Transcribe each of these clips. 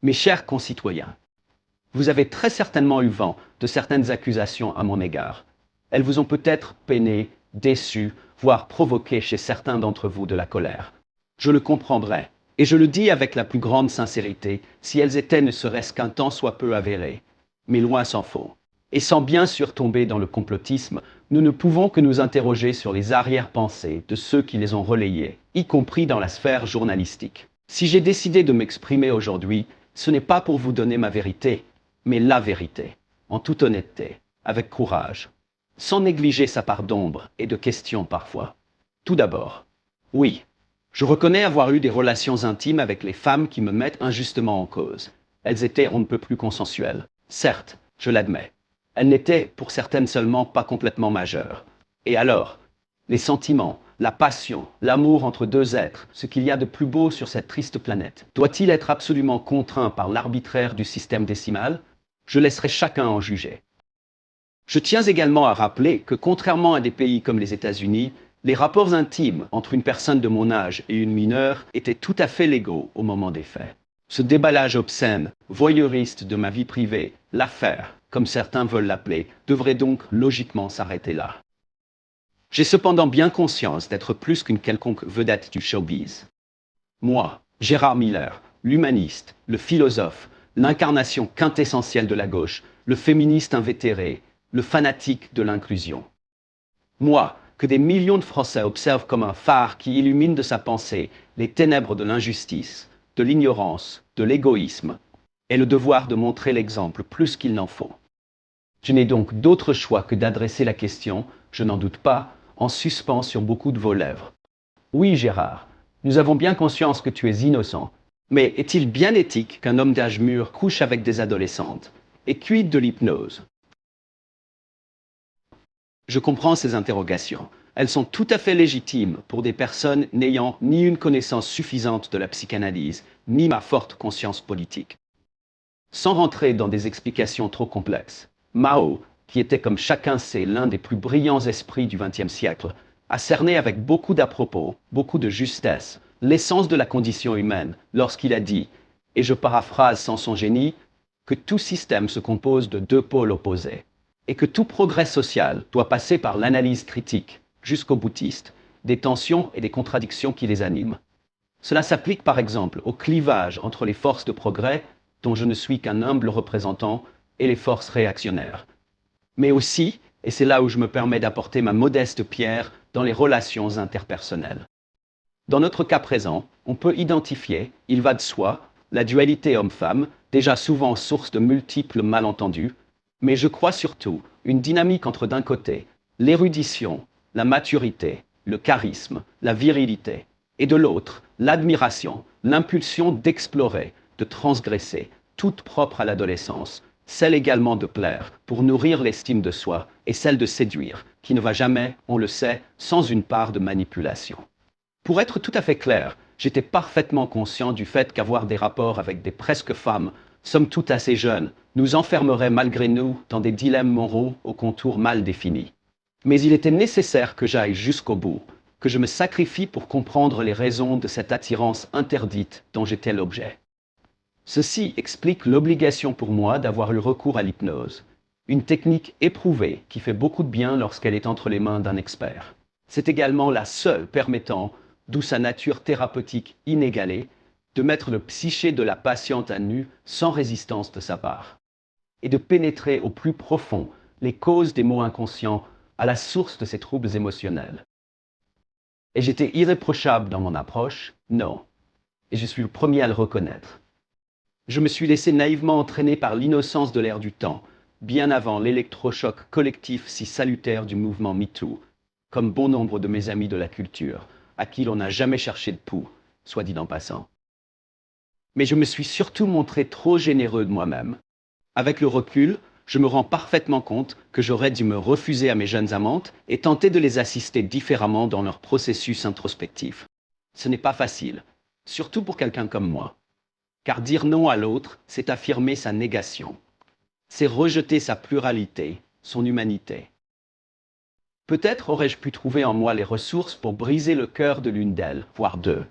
Mes chers concitoyens, vous avez très certainement eu vent de certaines accusations à mon égard. Elles vous ont peut-être peiné, déçu, voire provoqué chez certains d'entre vous de la colère. Je le comprendrais, et je le dis avec la plus grande sincérité, si elles étaient ne serait-ce qu'un tant soit peu avérées. Mais loin s'en faut. Et sans bien sûr tomber dans le complotisme, nous ne pouvons que nous interroger sur les arrière-pensées de ceux qui les ont relayées, y compris dans la sphère journalistique. Si j'ai décidé de m'exprimer aujourd'hui, ce n'est pas pour vous donner ma vérité, mais la vérité, en toute honnêteté, avec courage, sans négliger sa part d'ombre et de questions parfois. Tout d'abord, oui, je reconnais avoir eu des relations intimes avec les femmes qui me mettent injustement en cause. Elles étaient on ne peut plus consensuelles. Certes, je l'admets. Elles n'étaient, pour certaines seulement, pas complètement majeures. Et alors, les sentiments, la passion, l'amour entre deux êtres, ce qu'il y a de plus beau sur cette triste planète, doit-il être absolument contraint par l'arbitraire du système décimal? Je laisserai chacun en juger. Je tiens également à rappeler que, contrairement à des pays comme les États-Unis, les rapports intimes entre une personne de mon âge et une mineure étaient tout à fait légaux au moment des faits. Ce déballage obscène, voyeuriste de ma vie privée, l'affaire, comme certains veulent l'appeler, devrait donc logiquement s'arrêter là. J'ai cependant bien conscience d'être plus qu'une quelconque vedette du showbiz. Moi, Gérard Miller, l'humaniste, le philosophe, l'incarnation quintessentielle de la gauche, le féministe invétéré, le fanatique de l'inclusion. Moi, que des millions de Français observent comme un phare qui illumine de sa pensée les ténèbres de l'injustice, de l'ignorance, de l'égoïsme, et le devoir de montrer l'exemple plus qu'il n'en faut. Je n'ai donc d'autre choix que d'adresser la question, je n'en doute pas, en suspens sur beaucoup de vos lèvres. Oui, Gérard, nous avons bien conscience que tu es innocent, mais est-il bien éthique qu'un homme d'âge mûr couche avec des adolescentes? Et quid de l'hypnose? Je comprends ces interrogations. Elles sont tout à fait légitimes pour des personnes n'ayant ni une connaissance suffisante de la psychanalyse, ni ma forte conscience politique. Sans rentrer dans des explications trop complexes, Mao, qui était comme chacun sait l'un des plus brillants esprits du XXe siècle, a cerné avec beaucoup d'à-propos, beaucoup de justesse, l'essence de la condition humaine lorsqu'il a dit, et je paraphrase sans son génie, que tout système se compose de deux pôles opposés, et que tout progrès social doit passer par l'analyse critique, jusqu'au boutiste, des tensions et des contradictions qui les animent. Cela s'applique par exemple au clivage entre les forces de progrès, dont je ne suis qu'un humble représentant, et les forces réactionnaires. Mais aussi, et c'est là où je me permets d'apporter ma modeste pierre, dans les relations interpersonnelles. Dans notre cas présent, on peut identifier, il va de soi, la dualité homme-femme, déjà souvent source de multiples malentendus, mais je crois surtout une dynamique entre d'un côté l'érudition, la maturité, le charisme, la virilité, et de l'autre l'admiration, l'impulsion d'explorer, de transgresser, toute propre à l'adolescence, celle également de plaire, pour nourrir l'estime de soi, et celle de séduire, qui ne va jamais, on le sait, sans une part de manipulation. Pour être tout à fait clair, j'étais parfaitement conscient du fait qu'avoir des rapports avec des presque femmes, somme toute assez jeunes, nous enfermerait malgré nous dans des dilemmes moraux aux contours mal définis. Mais il était nécessaire que j'aille jusqu'au bout, que je me sacrifie pour comprendre les raisons de cette attirance interdite dont j'étais l'objet. Ceci explique l'obligation pour moi d'avoir eu recours à l'hypnose, une technique éprouvée qui fait beaucoup de bien lorsqu'elle est entre les mains d'un expert. C'est également la seule permettant, d'où sa nature thérapeutique inégalée, de mettre le psyché de la patiente à nu sans résistance de sa part, et de pénétrer au plus profond les causes des maux inconscients à la source de ces troubles émotionnels. Et j'étais irréprochable dans mon approche? Non. Et je suis le premier à le reconnaître. Je me suis laissé naïvement entraîner par l'innocence de l'ère du temps, bien avant l'électrochoc collectif si salutaire du mouvement MeToo, comme bon nombre de mes amis de la culture, à qui l'on n'a jamais cherché de pouls, soit dit en passant. Mais je me suis surtout montré trop généreux de moi-même. Avec le recul, je me rends parfaitement compte que j'aurais dû me refuser à mes jeunes amantes et tenter de les assister différemment dans leur processus introspectif. Ce n'est pas facile, surtout pour quelqu'un comme moi. Car dire non à l'autre, c'est affirmer sa négation. C'est rejeter sa pluralité, son humanité. Peut-être aurais-je pu trouver en moi les ressources pour briser le cœur de l'une d'elles, voire deux.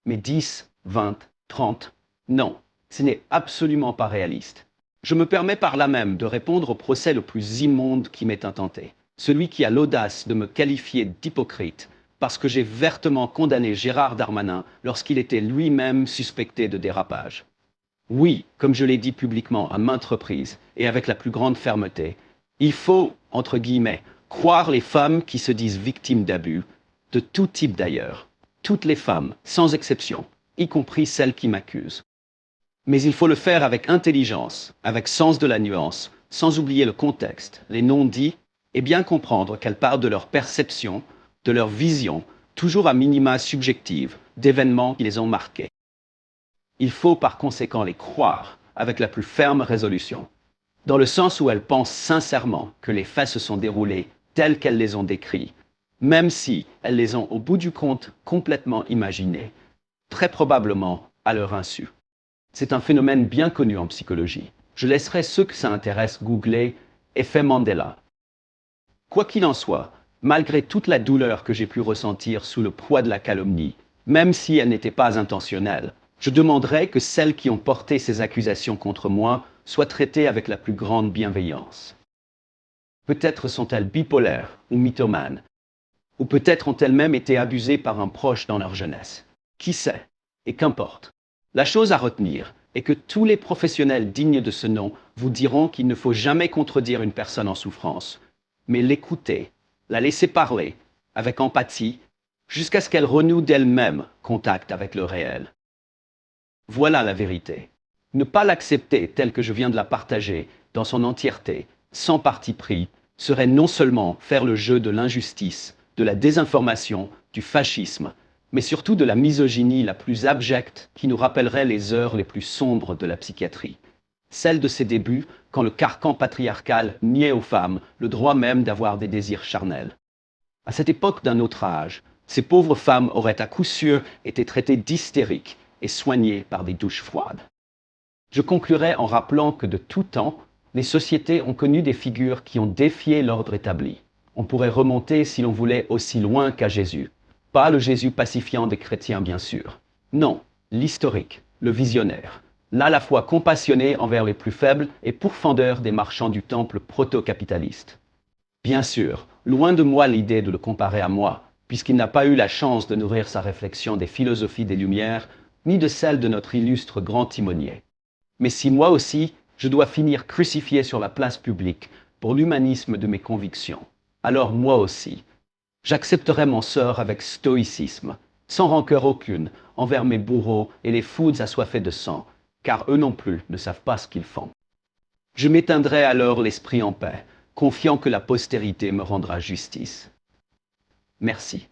Mais 10, 20, 30, non. Ce n'est absolument pas réaliste. Je me permets par là même de répondre au procès le plus immonde qui m'est intenté, celui qui a l'audace de me qualifier d'hypocrite parce que j'ai vertement condamné Gérard Darmanin lorsqu'il était lui-même suspecté de dérapage. Oui, comme je l'ai dit publiquement à maintes reprises et avec la plus grande fermeté, il faut, entre guillemets, croire les femmes qui se disent victimes d'abus, de tout type d'ailleurs, toutes les femmes, sans exception, y compris celles qui m'accusent. Mais il faut le faire avec intelligence, avec sens de la nuance, sans oublier le contexte, les non-dits, et bien comprendre qu'elles parlent de leur perception, de leur vision, toujours à minima subjective, d'événements qui les ont marqués. Il faut par conséquent les croire avec la plus ferme résolution, dans le sens où elles pensent sincèrement que les faits se sont déroulés tels qu'elles les ont décrits, même si elles les ont au bout du compte complètement imaginés, très probablement à leur insu. C'est un phénomène bien connu en psychologie. Je laisserai ceux que ça intéresse googler effet Mandela. Quoi qu'il en soit, malgré toute la douleur que j'ai pu ressentir sous le poids de la calomnie, même si elle n'était pas intentionnelle, je demanderai que celles qui ont porté ces accusations contre moi soient traitées avec la plus grande bienveillance. Peut-être sont-elles bipolaires ou mythomanes, ou peut-être ont-elles même été abusées par un proche dans leur jeunesse. Qui sait? Et qu'importe. La chose à retenir est que tous les professionnels dignes de ce nom vous diront qu'il ne faut jamais contredire une personne en souffrance, mais l'écouter, la laisser parler, avec empathie, jusqu'à ce qu'elle renoue d'elle-même contact avec le réel. Voilà la vérité. Ne pas l'accepter telle que je viens de la partager, dans son entièreté, sans parti pris, serait non seulement faire le jeu de l'injustice, de la désinformation, du fascisme, mais surtout de la misogynie la plus abjecte qui nous rappellerait les heures les plus sombres de la psychiatrie. Celle de ses débuts, quand le carcan patriarcal niait aux femmes le droit même d'avoir des désirs charnels. À cette époque d'un autre âge, ces pauvres femmes auraient à coup sûr été traitées d'hystériques et soignées par des douches froides. Je conclurai en rappelant que de tout temps, les sociétés ont connu des figures qui ont défié l'ordre établi. On pourrait remonter, si l'on voulait, aussi loin qu'à Jésus. Pas le Jésus pacifiant des chrétiens, bien sûr. Non, l'historique, le visionnaire, là à la fois compassionné envers les plus faibles et pourfendeur des marchands du temple proto-capitaliste. Bien sûr, loin de moi l'idée de le comparer à moi, puisqu'il n'a pas eu la chance de nourrir sa réflexion des philosophies des Lumières, ni de celle de notre illustre grand timonier. Mais si moi aussi, je dois finir crucifié sur la place publique pour l'humanisme de mes convictions, alors moi aussi, j'accepterai mon sort avec stoïcisme, sans rancœur aucune, envers mes bourreaux et les foules assoiffées de sang, car eux non plus ne savent pas ce qu'ils font. Je m'éteindrai alors l'esprit en paix, confiant que la postérité me rendra justice. Merci.